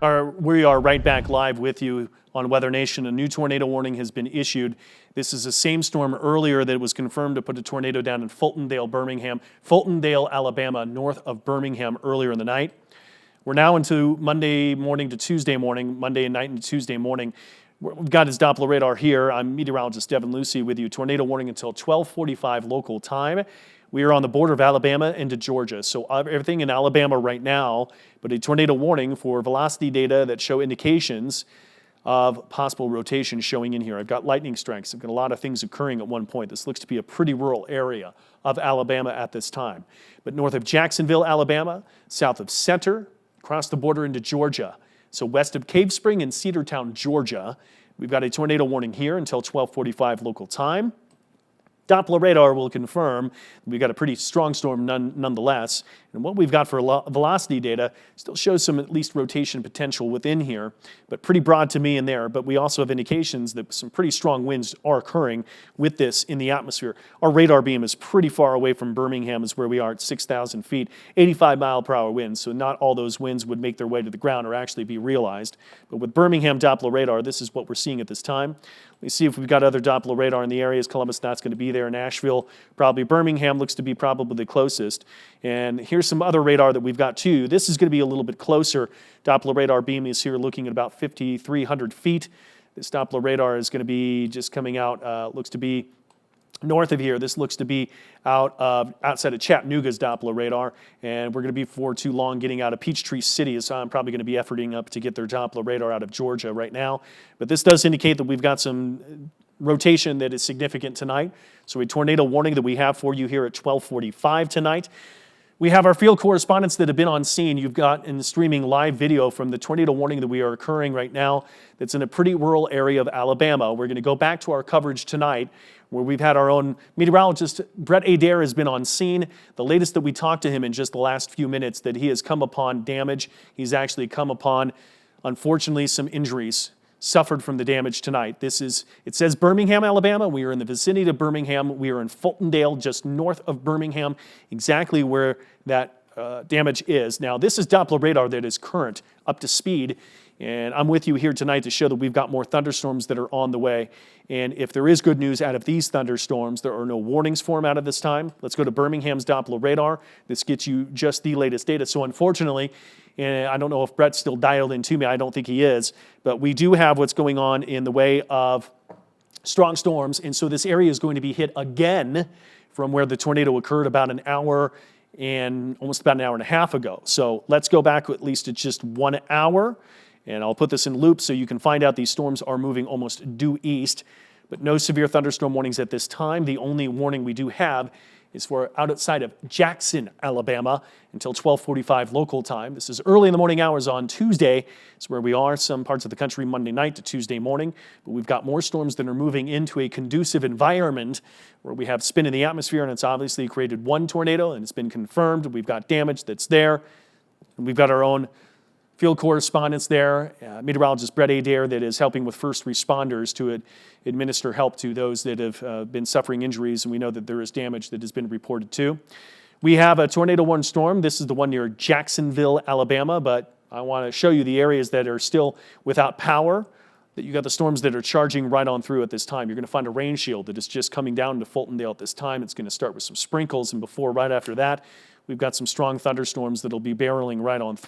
We are right back live with you on Weather Nation. A new tornado warning has been issued. This is the same storm earlier that was confirmed to put a tornado down in Fultondale, Alabama, north of Birmingham earlier in the night. We're now into Monday morning to Tuesday morning, Monday night and Tuesday morning. We've got his Doppler radar here. I'm meteorologist Devin Lucy with you. Tornado warning until 12:45 local time. We are on the border of Alabama into Georgia. So everything in Alabama right now, but a tornado warning for velocity data that show indications of possible rotation showing in here. I've got lightning strikes. I've got a lot of things occurring at one point. This looks to be a pretty rural area of Alabama at this time. But north of Jacksonville, Alabama, south of Center, across the border into Georgia. So west of Cave Spring and Cedartown, Georgia, we've got a tornado warning here until 12:45 local time. Doppler radar will confirm we've got a pretty strong storm nonetheless. And what we've got for velocity data still shows some at least rotation potential within here, but pretty broad to me in there. But we also have indications that some pretty strong winds are occurring with this in the atmosphere. Our radar beam is pretty far away from Birmingham, is where we are at 6,000 feet, 85-mile-per-hour winds. So not all those winds would make their way to the ground or actually be realized. But with Birmingham Doppler radar, this is what we're seeing at this time. We see if we've got other Doppler radar in the areas. Columbus, not going to be there. Nashville, probably. Birmingham looks to be probably the closest. And here's some other radar that we've got too. This is going to be a little bit closer. Doppler radar beam is here looking at about 5,300 feet. This Doppler radar is going to be just coming out, looks to be north of here. This looks to be outside of Chattanooga's Doppler radar, and we're going to be for too long getting out of Peachtree City, so I'm probably going to be efforting up to get their Doppler radar out of Georgia right now. But this does indicate that we've got some rotation that is significant tonight. So a tornado warning that we have for you here at 12:45 tonight. We have our field correspondents that have been on scene. You've got in the streaming live video from the tornado warning that we are occurring right now that's in a pretty rural area of Alabama. We're going to go back to our coverage tonight where we've had our own meteorologist, Brett Adair, has been on scene. The latest that we talked to him in just the last few minutes that he has come upon damage. He's actually come upon, unfortunately, some injuries suffered from the damage tonight. It says Birmingham, Alabama. We are in the vicinity of Birmingham. We are in Fultondale, just north of Birmingham, exactly where that damage is. Now, this is Doppler radar that is current, up to speed, and I'm with you here tonight to show that we've got more thunderstorms that are on the way. And if there is good news out of these thunderstorms, there are no warnings for them out of this time. Let's go to Birmingham's Doppler radar. This gets you just the latest data. So unfortunately, and I don't know if Brett's still dialed in to me. I don't think he is. But we do have what's going on in the way of strong storms. And so this area is going to be hit again from where the tornado occurred about an hour and almost about an hour and a half ago. So let's go back at least to just 1 hour. And I'll put this in loop so you can find out these storms are moving almost due east. But no severe thunderstorm warnings at this time. The only warning we do have is for outside of Jackson, Alabama, until 12:45 local time. This is early in the morning hours on Tuesday. It's where we are, some parts of the country, Monday night to Tuesday morning. But we've got more storms that are moving into a conducive environment where we have spin in the atmosphere, and it's obviously created one tornado, and it's been confirmed. We've got damage that's there. And we've got our own field correspondents there, meteorologist Brett Adair that is helping with first responders to administer help to those that have been suffering injuries, and we know that there is damage that has been reported too. We have a tornado warning storm. This is the one near Jacksonville, Alabama, but I want to show you the areas that are still without power, that you got the storms that are charging right on through at this time. You're going to find a rain shield that is just coming down to Fultondale at this time. It's going to start with some sprinkles, and right after that, we've got some strong thunderstorms that'll be barreling right on through.